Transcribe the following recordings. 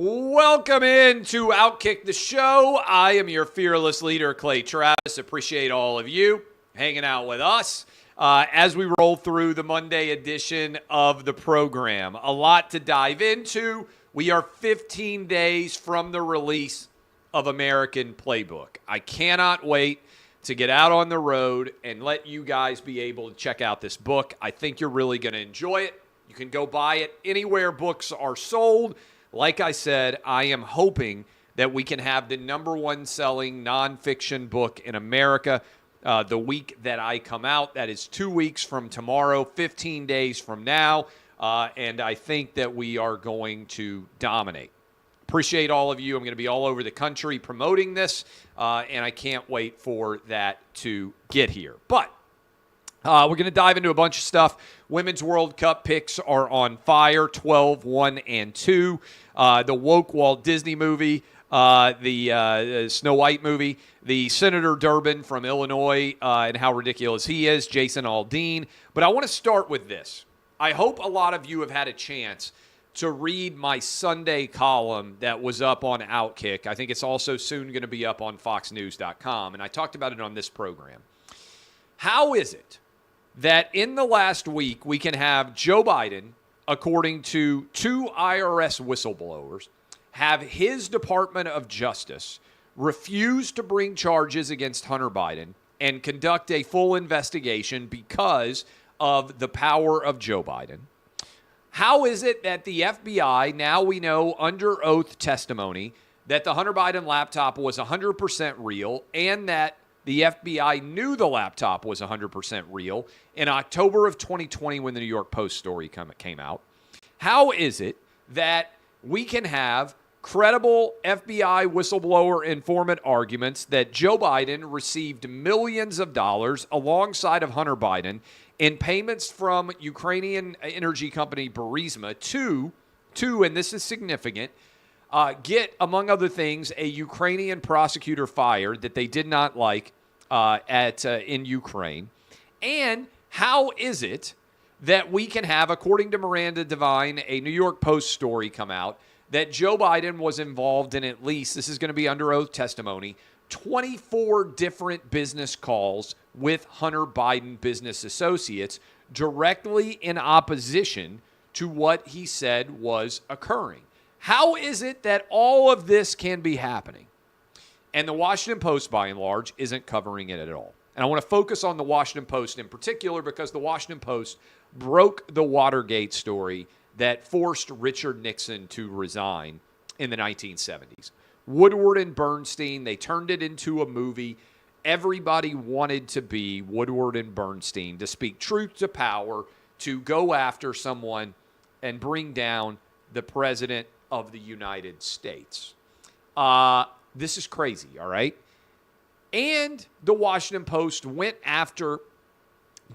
Welcome in to OutKick the show. I am your fearless leader, Clay Travis. Appreciate all of you hanging out with us as we roll through the Monday edition of the program. A lot to dive into. We are 15 days from the release of American Playbook. I cannot wait to get out on the road and let you guys be able to check out this book. I think you're really going to enjoy it. You can go buy it anywhere books are sold. Like I said, I am hoping that we can have the number one selling nonfiction book in America the week that I come out. That is 2 weeks from tomorrow, 15 days from now, and I think that we are going to dominate. Appreciate all of you. I'm going to be all over the country promoting this, and I can't wait for that to get here. But we're going to dive into a bunch of stuff. Women's World Cup picks are on fire, 12, 1, and 2. The woke Walt Disney movie, the Snow White movie, the Senator Durbin from Illinois, and how ridiculous he is, Jason Aldean. But I want to start with this. I hope a lot of you have had a chance to read my Sunday column that was up on OutKick. I think it's also soon going to be up on foxnews.com, and I talked about it on this program. How is it that in the last week we can have Joe Biden, according to 2 IRS whistleblowers, have his Department of Justice refuse to bring charges against Hunter Biden and conduct a full investigation because of the power of Joe Biden? How is it that the FBI, now we know under oath testimony, that the Hunter Biden laptop was 100% real and that the FBI knew the laptop was 100% real in October of 2020 when the New York Post story came out? How is it that we can have credible FBI whistleblower informant arguments that Joe Biden received millions of dollars alongside of Hunter Biden in payments from Ukrainian energy company Burisma to, and this is significant, get, among other things, a Ukrainian prosecutor fired that they did not like in Ukraine? And how is it that we can have, according to Miranda Devine, a New York Post story come out that Joe Biden was involved in at least, this is going to be under oath testimony, 24 different business calls with Hunter Biden business associates directly in opposition to what he said was occurring? How is it that all of this can be happening? And the Washington Post, by and large, isn't covering it at all. And I want to focus on the Washington Post in particular because the Washington Post broke the Watergate story that forced Richard Nixon to resign in the 1970s. Woodward and Bernstein, they turned it into a movie. Everybody wanted to be Woodward and Bernstein, to speak truth to power, to go after someone and bring down the President of the United States. This is crazy, all right? And the Washington Post went after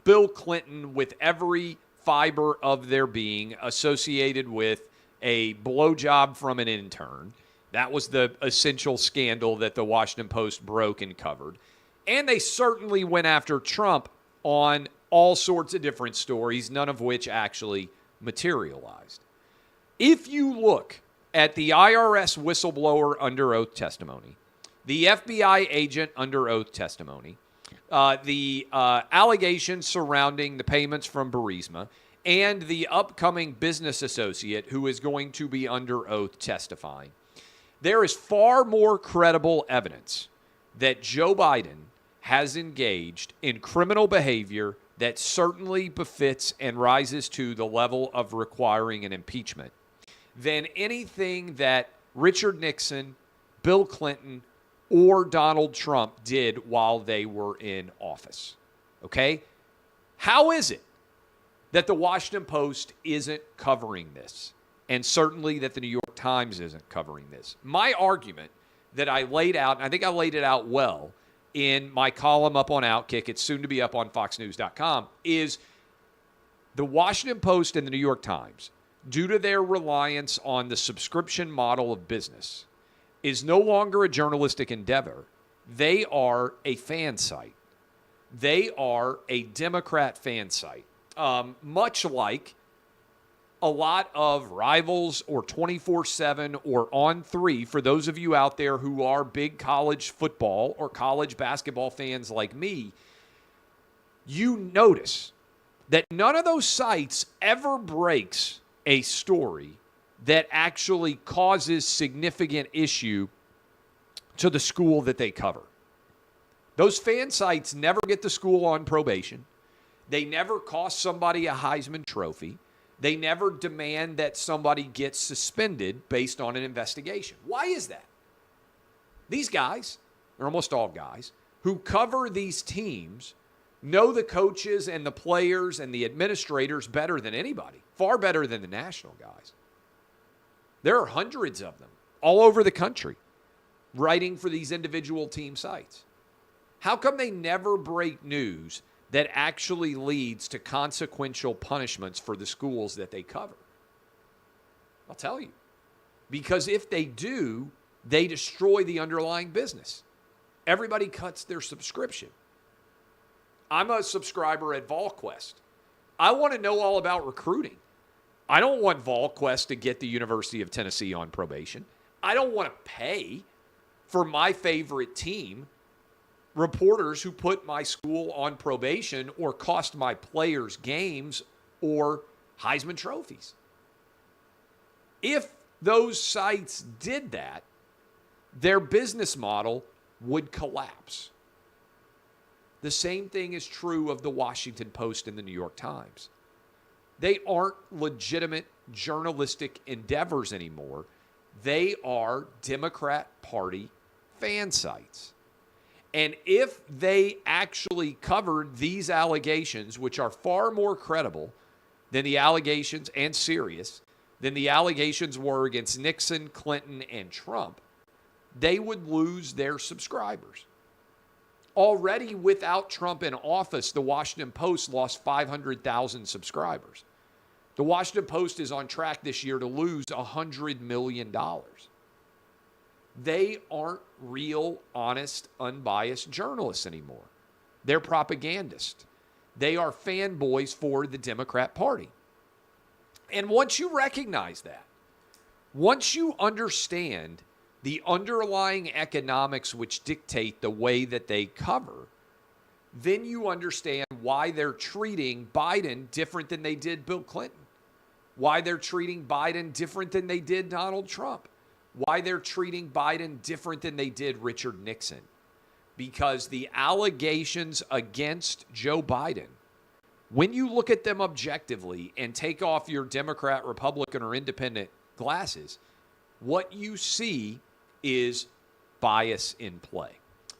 Bill Clinton with every fiber of their being associated with a blowjob from an intern. That was the essential scandal that the Washington Post broke and covered. And they certainly went after Trump on all sorts of different stories, none of which actually materialized. If you look at the IRS whistleblower under oath testimony, the FBI agent under oath testimony, the allegations surrounding the payments from Burisma, and the upcoming business associate who is going to be under oath testifying, there is far more credible evidence that Joe Biden has engaged in criminal behavior that certainly befits and rises to the level of requiring an impeachment than anything that Richard Nixon, Bill Clinton, or Donald Trump did while they were in office. Okay? How is it that the Washington Post isn't covering this? And certainly that the New York Times isn't covering this. My argument that I laid out, and I think I laid it out well in my column up on OutKick, it's soon to be up on foxnews.com, is the Washington Post and the New York Times, due to their reliance on the subscription model of business, is no longer a journalistic endeavor. They are a fan site. They are a Democrat fan site. Much like a lot of Rivals or 24/7 or On3, for those of you out there who are big college football or college basketball fans like me, you notice that none of those sites ever breaks a story that actually causes significant issue to the school that they cover. Those fan sites never get the school on probation. They never cost somebody a Heisman Trophy. They never demand that somebody gets suspended based on an investigation. Why is that? These guys, or almost all guys, who cover these teams know the coaches and the players and the administrators better than anybody, far better than the national guys. There are hundreds of them all over the country writing for these individual team sites. How come they never break news that actually leads to consequential punishments for the schools that they cover? I'll tell you. Because if they do, they destroy the underlying business. Everybody cuts their subscription. I'm a subscriber at VolQuest. I want to know all about recruiting. I don't want VolQuest to get the University of Tennessee on probation. I don't want to pay for my favorite team reporters who put my school on probation or cost my players games or Heisman trophies. If those sites did that, their business model would collapse. The same thing is true of the Washington Post and the New York Times. They aren't legitimate journalistic endeavors anymore. They are Democrat Party fan sites. And if they actually covered these allegations, which are far more credible than the allegations, and serious, than the allegations were against Nixon, Clinton, and Trump, they would lose their subscribers. Already without Trump in office, the Washington Post lost 500,000 subscribers. The Washington Post is on track this year to lose $100 million. They aren't real, honest, unbiased journalists anymore. They're propagandists. They are fanboys for the Democrat Party. And once you recognize that, once you understand the underlying economics which dictate the way that they cover, then you understand why they're treating Biden different than they did Bill Clinton, why they're treating Biden different than they did Donald Trump, why they're treating Biden different than they did Richard Nixon. Because the allegations against Joe Biden, when you look at them objectively and take off your Democrat, Republican, or independent glasses, what you see is bias in play.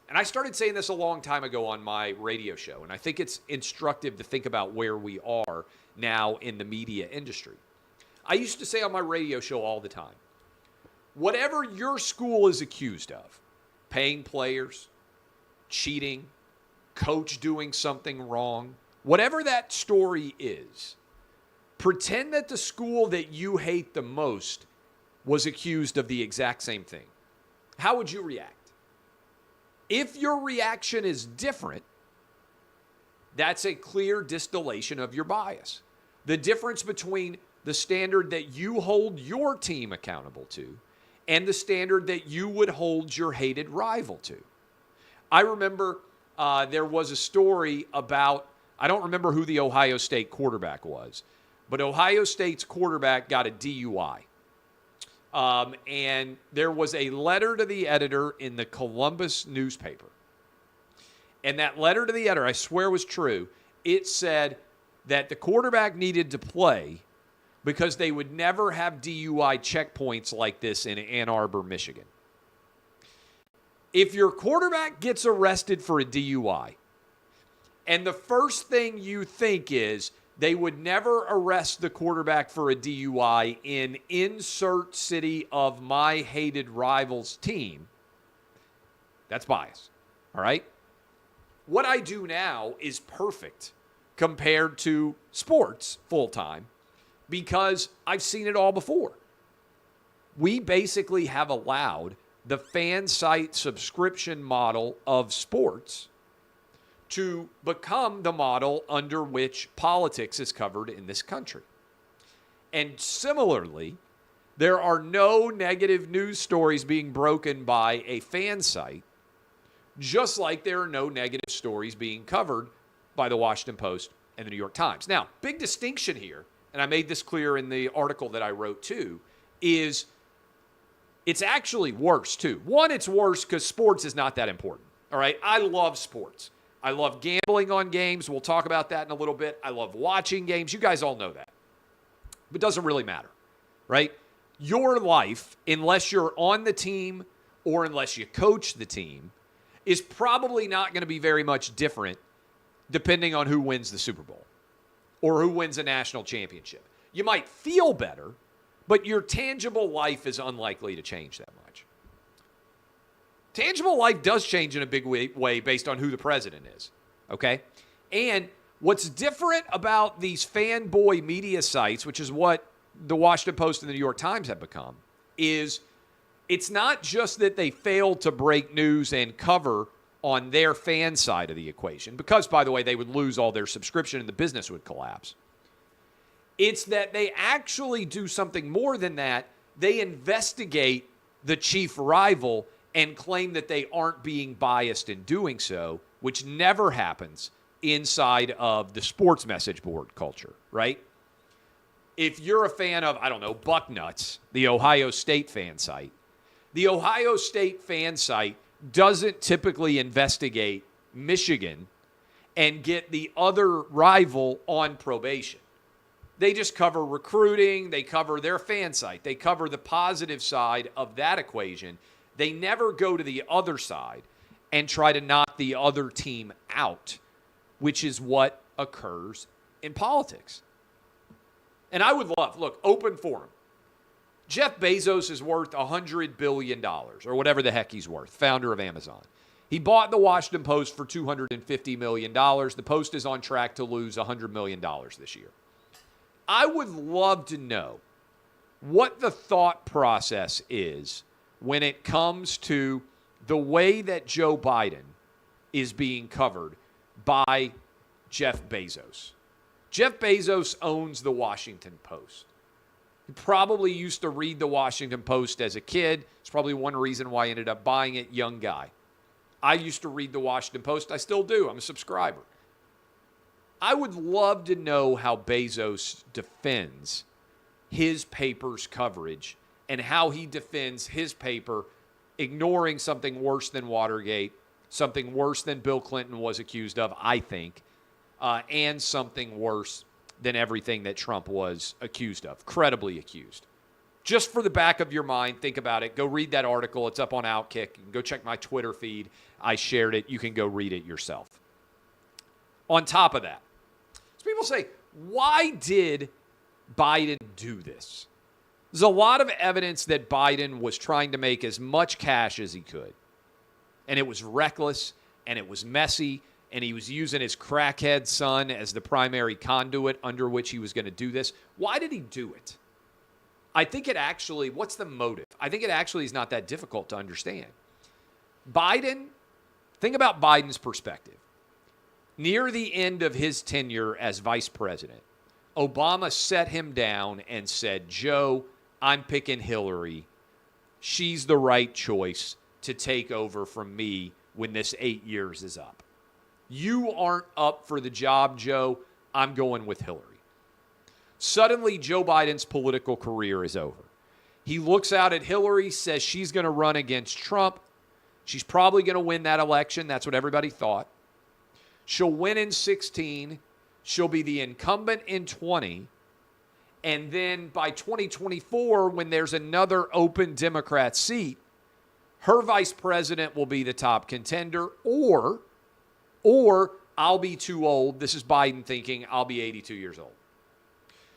And I started saying this a long time ago on my radio show, and I think it's instructive to think about where we are now in the media industry. I used to say on my radio show all the time, whatever your school is accused of, paying players, cheating, coach doing something wrong, whatever that story is, pretend that the school that you hate the most was accused of the exact same thing. How would you react? If your reaction is different, that's a clear distillation of your bias. The difference between the standard that you hold your team accountable to and the standard that you would hold your hated rival to. I remember there was a story about, I don't remember who the Ohio State quarterback was, but Ohio State's quarterback got a DUI. And there was a letter to the editor in the Columbus newspaper. And that letter to the editor, I swear was true, it said that the quarterback needed to play because they would never have DUI checkpoints like this in Ann Arbor, Michigan. If your quarterback gets arrested for a DUI, and the first thing you think is they would never arrest the quarterback for a DUI in insert city of my hated rival's team, that's bias, all right? What I do now is perfect compared to sports full-time because I've seen it all before. We basically have allowed the fan site subscription model of sports to become the model under which politics is covered in this country. And similarly, there are no negative news stories being broken by a fan site, just like there are no negative stories being covered by the Washington Post and the New York Times. Now, big distinction here, and I made this clear in the article that I wrote too, is it's actually worse too. One, it's worse because sports is not that important. All right, I love sports. I love gambling on games. We'll talk about that in a little bit. I love watching games. You guys all know that. But it doesn't really matter, right? Your life, unless you're on the team or unless you coach the team, is probably not going to be very much different depending on who wins the Super Bowl or who wins a national championship. You might feel better, but your tangible life is unlikely to change that much. Tangible life does change in a big way based on who the president is, okay? And what's different about these fanboy media sites, which is what the Washington Post and the New York Times have become, is it's not just that they failed to break news and cover on their fan side of the equation, because, by the way, they would lose all their subscription and the business would collapse. It's that they actually do something more than that. They investigate the chief rival and claim that they aren't being biased in doing so, which never happens inside of the sports message board culture, right? If you're a fan of, I don't know, Bucknuts, the Ohio State fan site, the Ohio State fan site doesn't typically investigate Michigan and get the other rival on probation. They just cover recruiting. They cover their fan site. They cover the positive side of that equation. They never go to the other side and try to knock the other team out, which is what occurs in politics. And I would love, look, open forum. Jeff Bezos is worth $100 billion, or whatever the heck he's worth, founder of Amazon. He bought the Washington Post for $250 million. The Post is on track to lose $100 million this year. I would love to know what the thought process is when it comes to the way that Joe Biden is being covered by Jeff Bezos. Jeff Bezos owns the Washington Post. He probably used to read the Washington Post as a kid. It's probably one reason why I ended up buying it, young guy. I used to read the Washington Post. I still do. I'm a subscriber. I would love to know how Bezos defends his paper's coverage and how he defends his paper ignoring something worse than Watergate, something worse than Bill Clinton was accused of, I think, and something worse than everything that Trump was accused of, credibly accused. Just for the back of your mind, think about it. Go read that article. It's up on OutKick. You can go check my Twitter feed. I shared it. You can go read it yourself. On top of that, so people say, why did Biden do this? There's a lot of evidence that Biden was trying to make as much cash as he could. And it was reckless, and it was messy, and he was using his crackhead son as the primary conduit under which he was going to do this. Why did he do it? I think it actually, what's the motive? I think it actually is not that difficult to understand. Biden, think about Biden's perspective. Near the end of his tenure as vice president, Obama set him down and said, Joe, I'm picking Hillary. She's the right choice to take over from me when this 8 years is up. You aren't up for the job, Joe. I'm going with Hillary. Suddenly, Joe Biden's political career is over. He looks out at Hillary, says she's going to run against Trump. She's probably going to win that election. That's what everybody thought. She'll win in 16. She'll be the incumbent in 20. And then by 2024, when there's another open Democrat seat, her vice president will be the top contender, or I'll be too old. This is Biden thinking, I'll be 82 years old.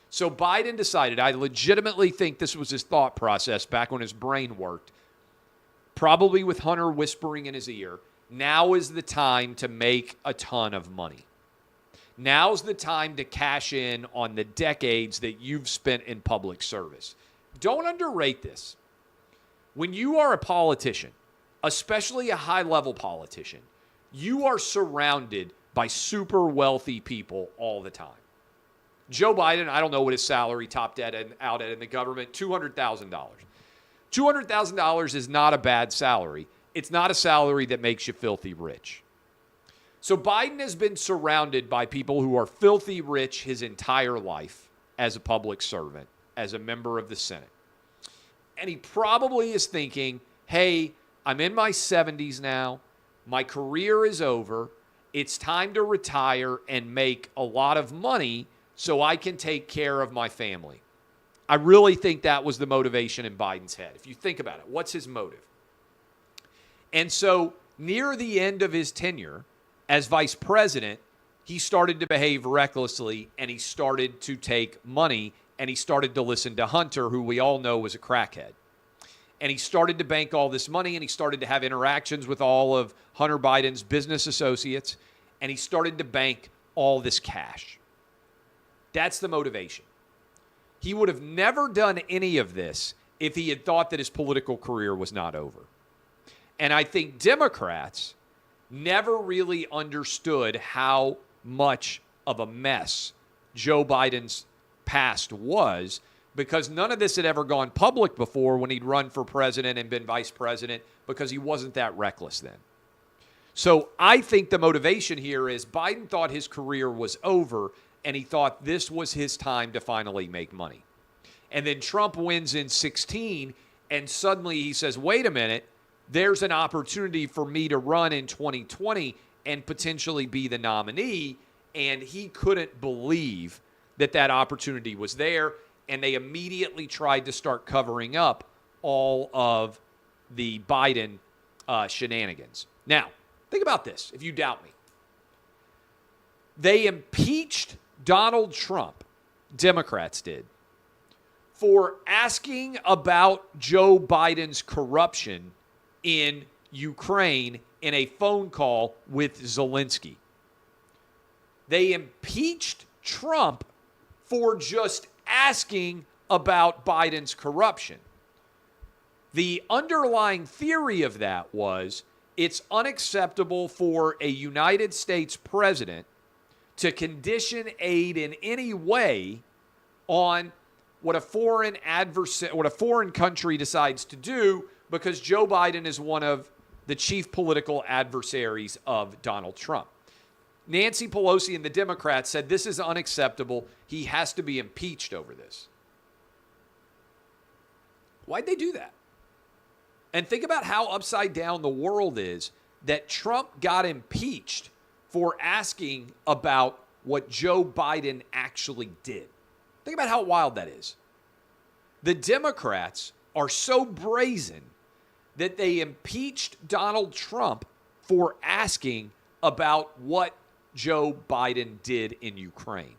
So Biden decided, I legitimately think this was his thought process back when his brain worked, probably with Hunter whispering in his ear, now is the time to make a ton of money. Now's the time to cash in on the decades that you've spent in public service. Don't underrate this. When you are a politician, especially a high-level politician, you are surrounded by super wealthy people all the time. Joe Biden, I don't know what his salary topped out at in the government, $200,000. $200,000 is not a bad salary. It's not a salary that makes you filthy rich. So Biden has been surrounded by people who are filthy rich his entire life as a public servant, as a member of the Senate. And he probably is thinking, hey, I'm in my 70s now. My career is over. It's time to retire and make a lot of money so I can take care of my family. I really think that was the motivation in Biden's head. If you think about it, what's his motive? And so near the end of his tenure as vice president, he started to behave recklessly, and he started to take money, and he started to listen to Hunter, who we all know was a crackhead. And he started to bank all this money, and he started to have interactions with all of Hunter Biden's business associates, and he started to bank all this cash. That's the motivation. He would have never done any of this if he had thought that his political career was not over. And I think Democrats never really understood how much of a mess Joe Biden's past was, because none of this had ever gone public before when he'd run for president and been vice president, because he wasn't that reckless then. So I think the motivation here is Biden thought his career was over, and he thought this was his time to finally make money. And then Trump wins in 2016, and suddenly he says, wait a minute, there's an opportunity for me to run in 2020 and potentially be the nominee. And he couldn't believe that that opportunity was there. And they immediately tried to start covering up all of the Biden shenanigans. Now, think about this, if you doubt me. They impeached Donald Trump, Democrats did, for asking about Joe Biden's corruption in Ukraine in a phone call with Zelensky. They impeached Trump for just asking about Biden's corruption. The underlying theory of that was it's unacceptable for a United States president to condition aid in any way on what a foreign country decides to do, because Joe Biden is one of the chief political adversaries of Donald Trump. Nancy Pelosi and the Democrats said this is unacceptable. He has to be impeached over this. Why'd they do that? And think about how upside down the world is that Trump got impeached for asking about what Joe Biden actually did. Think about how wild that is. The Democrats are so brazen that they impeached Donald Trump for asking about what Joe Biden did in Ukraine.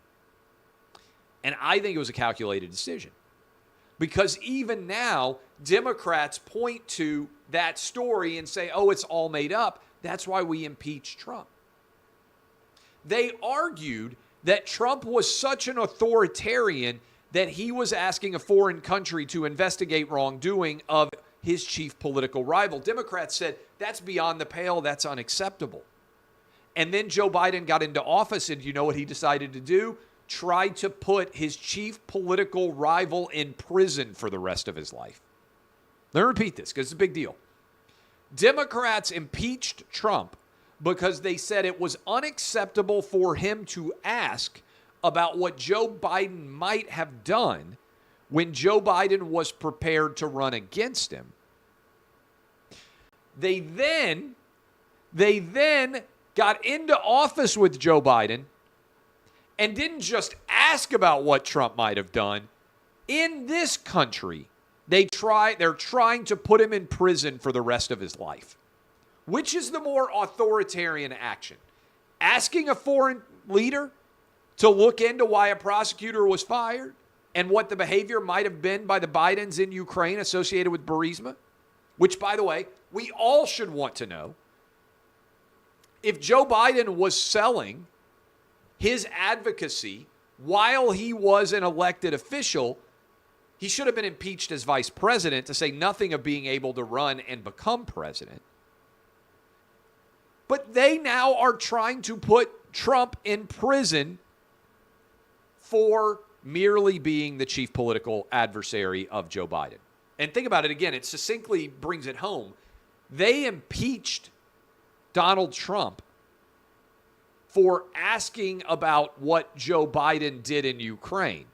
And I think it was a calculated decision, because even now, Democrats point to that story and say, oh, it's all made up. That's why we impeached Trump. They argued that Trump was such an authoritarian that he was asking a foreign country to investigate wrongdoing of his chief political rival. Democrats said, that's beyond the pale, that's unacceptable. And then Joe Biden got into office, and you know what he decided to do? Tried to put his chief political rival in prison for the rest of his life. Let me repeat this, because it's a big deal. Democrats impeached Trump because they said it was unacceptable for him to ask about what Joe Biden might have done when Joe Biden was prepared to run against him. They then got into office with Joe Biden and didn't just ask about what Trump might have done. In this country, they're trying to put him in prison for the rest of his life. Which is the more authoritarian action? Asking a foreign leader to look into why a prosecutor was fired and what the behavior might have been by the Bidens in Ukraine associated with Burisma, which, by the way, we all should want to know. If Joe Biden was selling his advocacy while he was an elected official, he should have been impeached as vice president, to say nothing of being able to run and become president. But they now are trying to put Trump in prison for merely being the chief political adversary of Joe Biden. And think about it again, it succinctly brings it home. They impeached Donald Trump for asking about what Joe Biden did in Ukraine.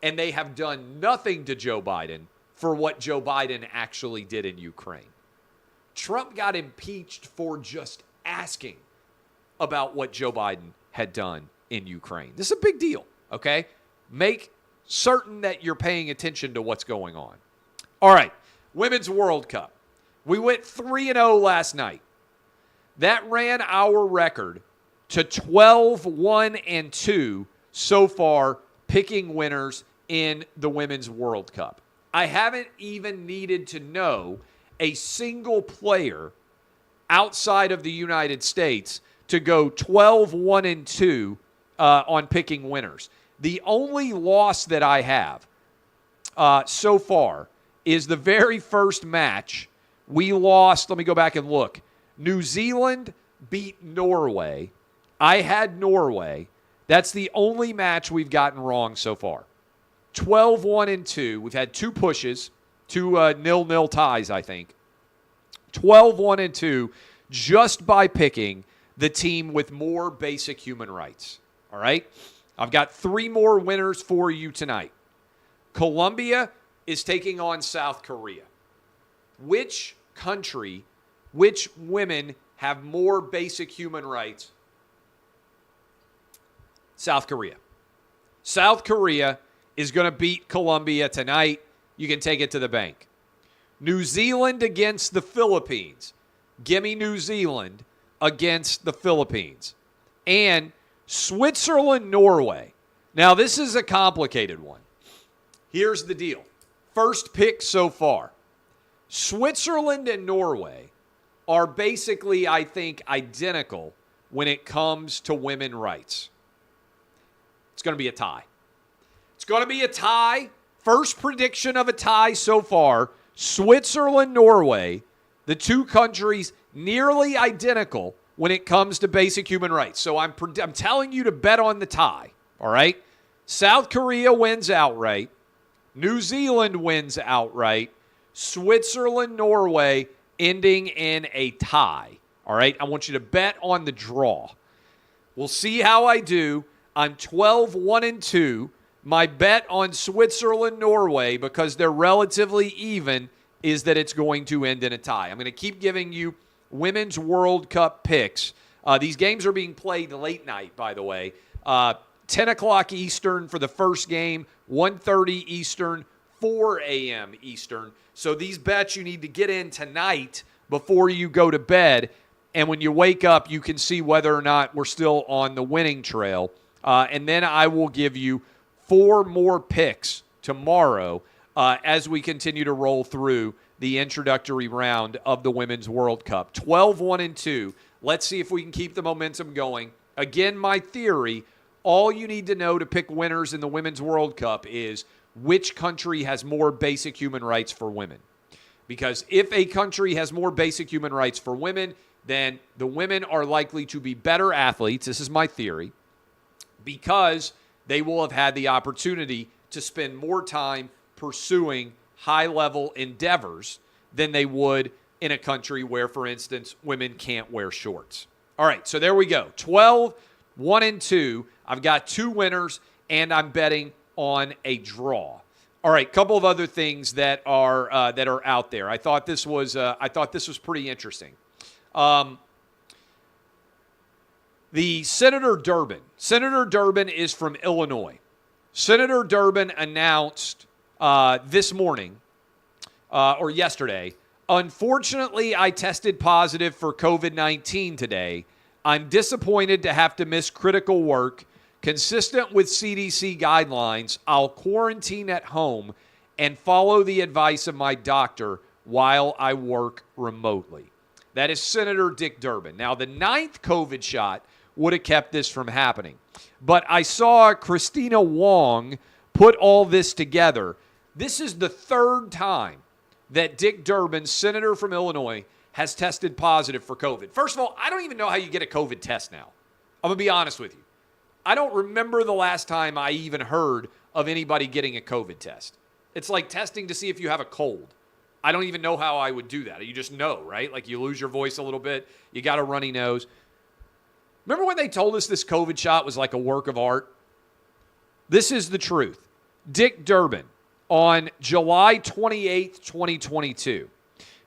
And they have done nothing to Joe Biden for what Joe Biden actually did in Ukraine. Trump got impeached for just asking about what Joe Biden had done in Ukraine. This is a big deal, okay? Make certain that you're paying attention to what's going on. All right, Women's World Cup. We went 3-0 last night. That ran our record to 12-1-2 so far, picking winners in the Women's World Cup. I haven't even needed to know a single player outside of the United States to go 12-1-2 on picking winners. The only loss that I have so far is the very first match we lost. Let me go back and look. New Zealand beat Norway. I had Norway. That's the only match we've gotten wrong so far. 12-1-2. We've had two pushes, two 0-0 ties, I think. 12-1-2 just by picking the team with more basic human rights. All right? I've got three more winners for you tonight. Colombia is taking on South Korea. Which country, which women have more basic human rights? South Korea. South Korea is going to beat Colombia tonight. You can take it to the bank. New Zealand against the Philippines. Give me New Zealand against the Philippines. And Switzerland, Norway. Now, this is a complicated one. Here's the deal. First pick so far. Switzerland and Norway are basically, I think, identical when it comes to women's rights. It's going to be a tie. It's going to be a tie. First prediction of a tie so far. Switzerland, Norway, the two countries nearly identical when it comes to basic human rights. So I'm telling you to bet on the tie, all right? South Korea wins outright. New Zealand wins outright. Switzerland, Norway ending in a tie, all right? I want you to bet on the draw. We'll see how I do. I'm 12-1-2. My bet on Switzerland, Norway, because they're relatively even, is that it's going to end in a tie. I'm going to keep giving you Women's World Cup picks. These games are being played late night, by the way. 10 o'clock Eastern for the first game, 1:30 Eastern, 4 a.m. Eastern. So these bets you need to get in tonight before you go to bed. And when you wake up, you can see whether or not we're still on the winning trail. And then I will give you 4 more picks tomorrow as we continue to roll through the introductory round of the Women's World Cup. 12-1-2. Let's see if we can keep the momentum going. Again, my theory, all you need to know to pick winners in the Women's World Cup is which country has more basic human rights for women. Because if a country has more basic human rights for women, then the women are likely to be better athletes. This is my theory. Because they will have had the opportunity to spend more time pursuing high-level endeavors than they would in a country where, for instance, women can't wear shorts. All right, so there we go. 12-1-2. I've got 2 winners, and I'm betting on a draw. All right, couple of other things that are out there. I thought this was pretty interesting. The Senator Durbin is from Illinois. Senator Durbin announced this morning, or yesterday, unfortunately, I tested positive for COVID-19 today. I'm disappointed to have to miss critical work. Consistent with CDC guidelines, I'll quarantine at home and follow the advice of my doctor while I work remotely. That is Senator Dick Durbin. Now, the 9th COVID shot would have kept this from happening. But I saw Christina Wong put all this together. This is the 3rd time that Dick Durbin, senator from Illinois, has tested positive for COVID. First of all, I don't even know how you get a COVID test now. I'm going to be honest with you. I don't remember the last time I even heard of anybody getting a COVID test. It's like testing to see if you have a cold. I don't even know how I would do that. You just know, right? Like you lose your voice a little bit. You got a runny nose. Remember when they told us this COVID shot was like a work of art? This is the truth. Dick Durbin on July 28th, 2022.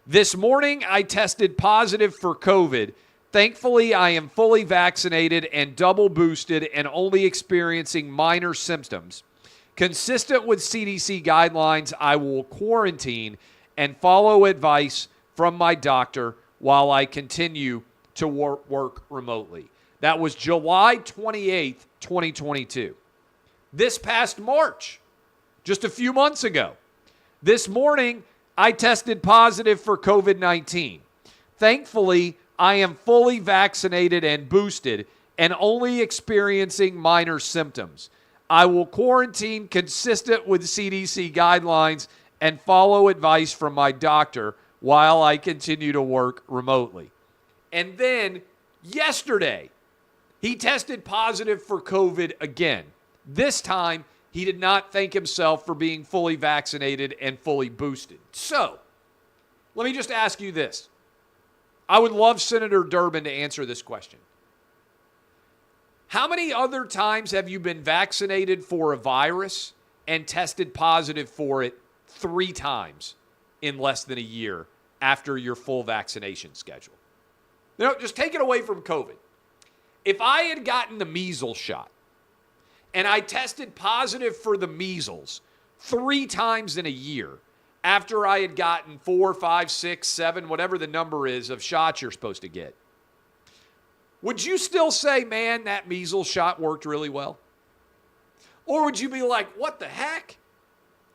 This morning, I tested positive for COVID. Thankfully, I am fully vaccinated and double boosted and only experiencing minor symptoms. Consistent with CDC guidelines, I will quarantine and follow advice from my doctor while I continue to work remotely. That was July 28th, 2022. This past March, just a few months ago, this morning, I tested positive for COVID-19. Thankfully, I am fully vaccinated and boosted and only experiencing minor symptoms. I will quarantine consistent with CDC guidelines and follow advice from my doctor while I continue to work remotely. And then yesterday, he tested positive for COVID again. This time, he did not thank himself for being fully vaccinated and fully boosted. So, let me just ask you this. I would love Senator Durbin to answer this question. How many other times have you been vaccinated for a virus and tested positive for it 3 times in less than a year after your full vaccination schedule? You know, just take it away from COVID. If I had gotten the measles shot and I tested positive for the measles 3 times in a year after I had gotten 4, 5, 6, 7, whatever the number is of shots you're supposed to get, would you still say, man, that measles shot worked really well? Or would you be like, what the heck?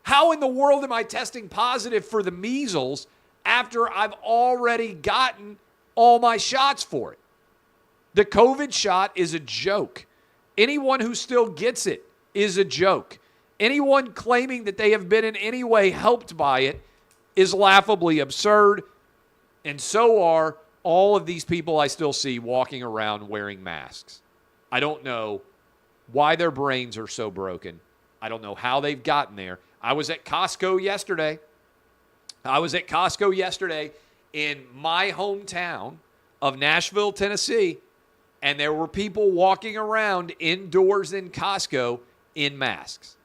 How in the world am I testing positive for the measles after I've already gotten all my shots for it? The COVID shot is a joke. Anyone who still gets it is a joke. Anyone claiming that they have been in any way helped by it is laughably absurd, and so are all of these people I still see walking around wearing masks. I don't know why their brains are so broken. I don't know how they've gotten there. I was at Costco yesterday. In my hometown of Nashville, Tennessee, and there were people walking around indoors in Costco in masks.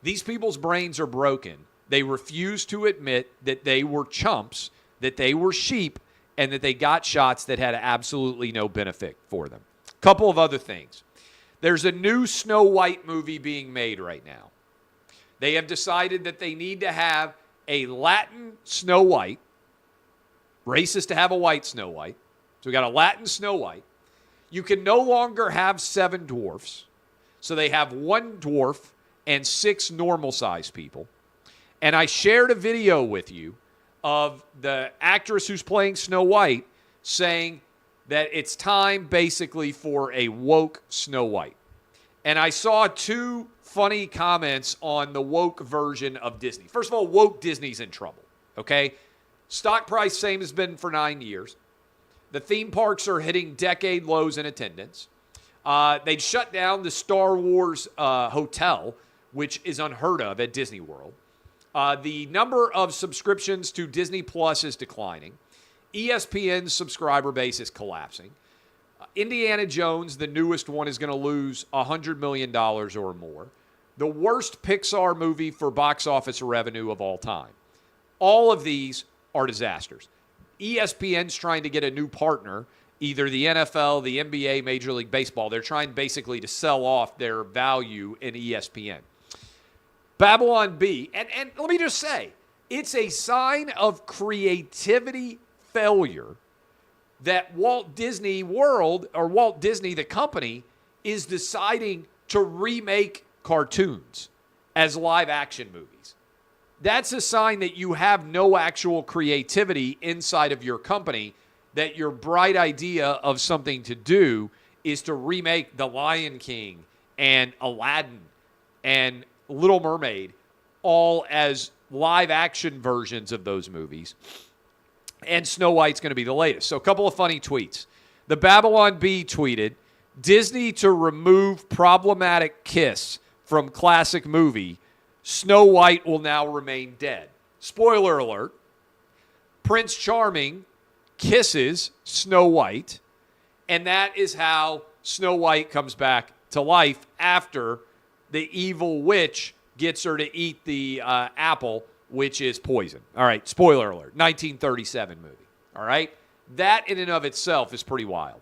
These people's brains are broken. They refuse to admit that they were chumps, that they were sheep, and that they got shots that had absolutely no benefit for them. A couple of other things. There's a new Snow White movie being made right now. They have decided that they need to have a Latin Snow White. Racist to have a white Snow White. So we got a Latin Snow White. You can no longer have 7 dwarfs. So they have 1 dwarf and 6 normal-sized people. And I shared a video with you of the actress who's playing Snow White saying that it's time basically for a woke Snow White. And I saw 2 funny comments on the woke version of Disney. First of all, woke Disney's in trouble, okay? Stock price same has been for 9 years. The theme parks are hitting decade lows in attendance. They'd shut down the Star Wars hotel, which is unheard of at Disney World. The number of subscriptions to Disney Plus is declining. ESPN's subscriber base is collapsing. Indiana Jones, the newest one, is going to lose $100 million or more. The worst Pixar movie for box office revenue of all time. All of these are disasters. ESPN's trying to get a new partner, either the NFL, the NBA, Major League Baseball. They're trying basically to sell off their value in ESPN. Babylon Bee, and let me just say, it's a sign of creativity failure that Walt Disney World, or Walt Disney, the company, is deciding to remake cartoons as live action movies. That's a sign that you have no actual creativity inside of your company, that your bright idea of something to do is to remake The Lion King and Aladdin and Little Mermaid, all as live action versions of those movies. And Snow White's going to be the latest. So a couple of funny tweets. The Babylon Bee tweeted Disney to remove problematic kiss from classic movie, Snow White will now remain dead. Spoiler alert, Prince Charming kisses Snow White, and that is how Snow White comes back to life after the evil witch gets her to eat the apple, which is poison. All right, spoiler alert, 1937 movie. All right, that in and of itself is pretty wild.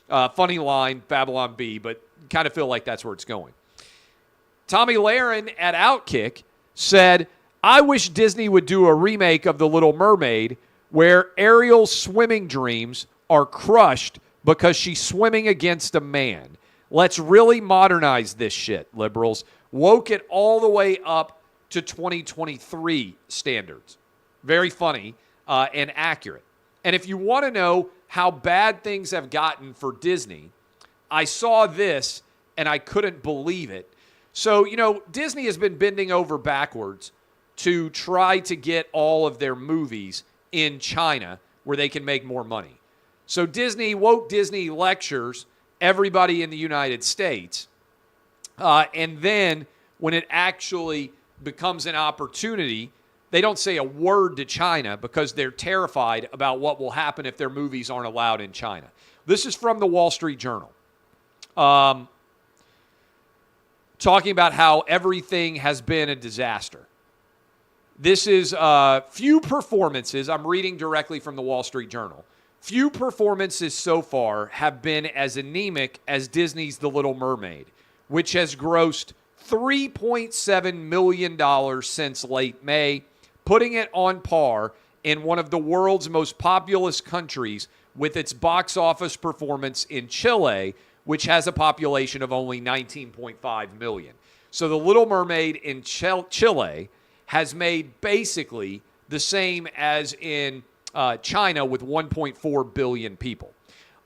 Funny line, Babylon Bee, but kind of feel like that's where it's going. Tommy Lahren at OutKick said, I wish Disney would do a remake of The Little Mermaid where Ariel's swimming dreams are crushed because she's swimming against a man. Let's really modernize this shit, liberals. Woke it all the way up to 2023 standards. Very funny and accurate. And if you want to know how bad things have gotten for Disney, I saw this and I couldn't believe it. So, Disney has been bending over backwards to try to get all of their movies in China where they can make more money. So Woke Disney lectures everybody in the United States. And then when it actually becomes an opportunity, they don't say a word to China because they're terrified about what will happen if their movies aren't allowed in China. This is from the Wall Street Journal. Talking about how everything has been a disaster. This is few performances. I'm reading directly from the Wall Street Journal. Few performances so far have been as anemic as Disney's The Little Mermaid, which has grossed $3.7 million since late May, putting it on par in one of the world's most populous countries with its box office performance in Chile, which has a population of only 19.5 million. So The Little Mermaid in Chile has made basically the same as in China with 1.4 billion people.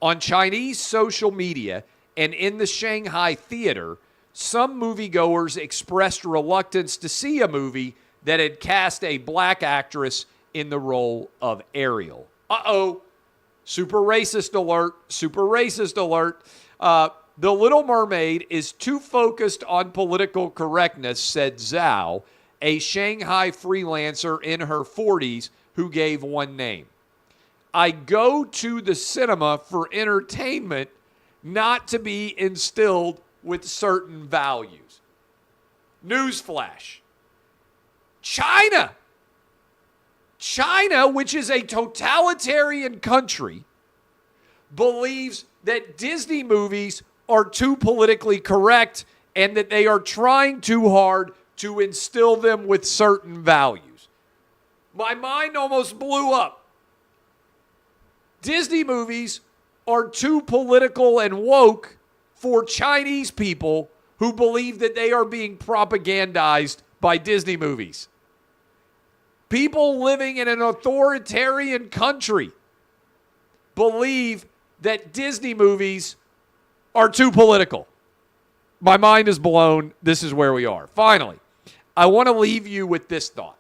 On Chinese social media and in the Shanghai theater, some moviegoers expressed reluctance to see a movie that had cast a black actress in the role of Ariel. Uh-oh. Super racist alert. Super racist alert. The Little Mermaid is too focused on political correctness, said Zhao, a Shanghai freelancer in her 40s who gave one name. I go to the cinema for entertainment, not to be instilled with certain values. Newsflash. China, which is a totalitarian country, believes that Disney movies are too politically correct and that they are trying too hard to instill them with certain values. My mind almost blew up. Disney movies are too political and woke for Chinese people who believe that they are being propagandized by Disney movies. People living in an authoritarian country believe that Disney movies are too political. My mind is blown. This is where we are. Finally, I want to leave you with this thought.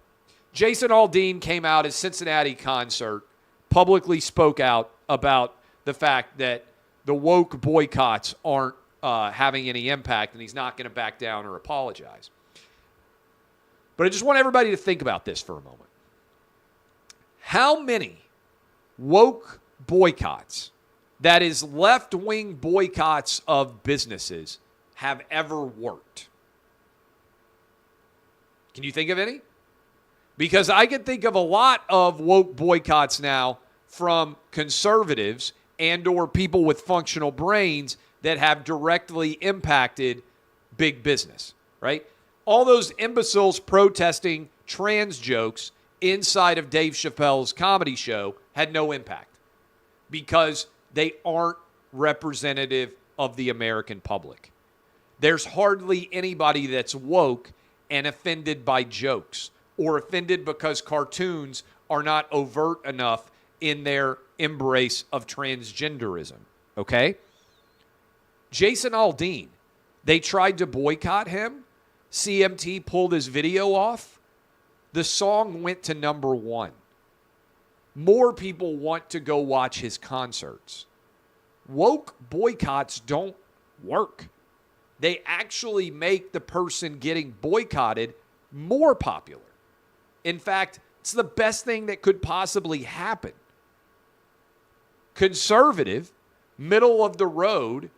Jason Aldean came out at Cincinnati concert, publicly spoke out about the fact that the woke boycotts aren't having any impact, and he's not going to back down or apologize. But I just want everybody to think about this for a moment. How many woke boycotts, that is left-wing boycotts of businesses, have ever worked? Can you think of any? Because I can think of a lot of woke boycotts now from conservatives and or people with functional brains that have directly impacted big business, right? All those imbeciles protesting trans jokes inside of Dave Chappelle's comedy show had no impact because they aren't representative of the American public. There's hardly anybody that's woke and offended by jokes or offended because cartoons are not overt enough in their embrace of transgenderism, okay? Jason Aldean, they tried to boycott him. CMT pulled his video off. The song went to number 1. More people want to go watch his concerts. woke boycotts don't work. They actually make the person getting boycotted more popular. In fact, it's the best thing that could possibly happen. Conservative, middle of the road,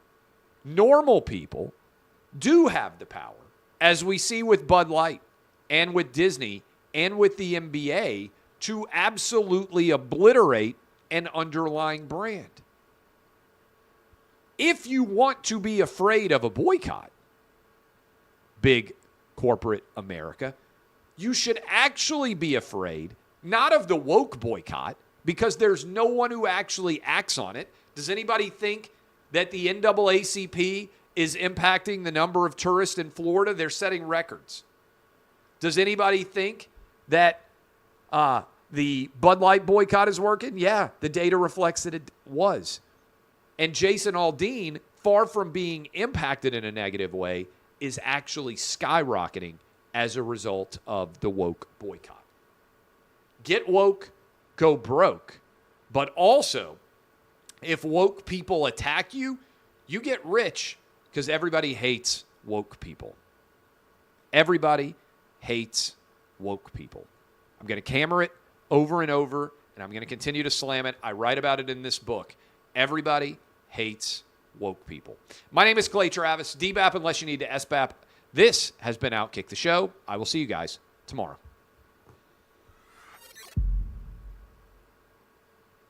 normal people do have the power, as we see with Bud Light and with Disney and with the NBA, to absolutely obliterate an underlying brand. If you want to be afraid of a boycott, big corporate America, you should actually be afraid not of the woke boycott, because there's no one who actually acts on it. Does anybody think that the NAACP is impacting the number of tourists in Florida? They're setting records. Does anybody think that the Bud Light boycott is working? Yeah, the data reflects that it was. And Jason Aldean, far from being impacted in a negative way, is actually skyrocketing as a result of the woke boycott. Get woke, go broke. But also, if woke people attack you, you get rich, because everybody hates woke people. Everybody hates woke people. I'm going to hammer it over and over, and I'm going to continue to slam it. I write about it in this book. Everybody hates woke people. My name is Clay Travis. DBAP unless you need to SBAP. This has been OutKick the Show. I will see you guys tomorrow.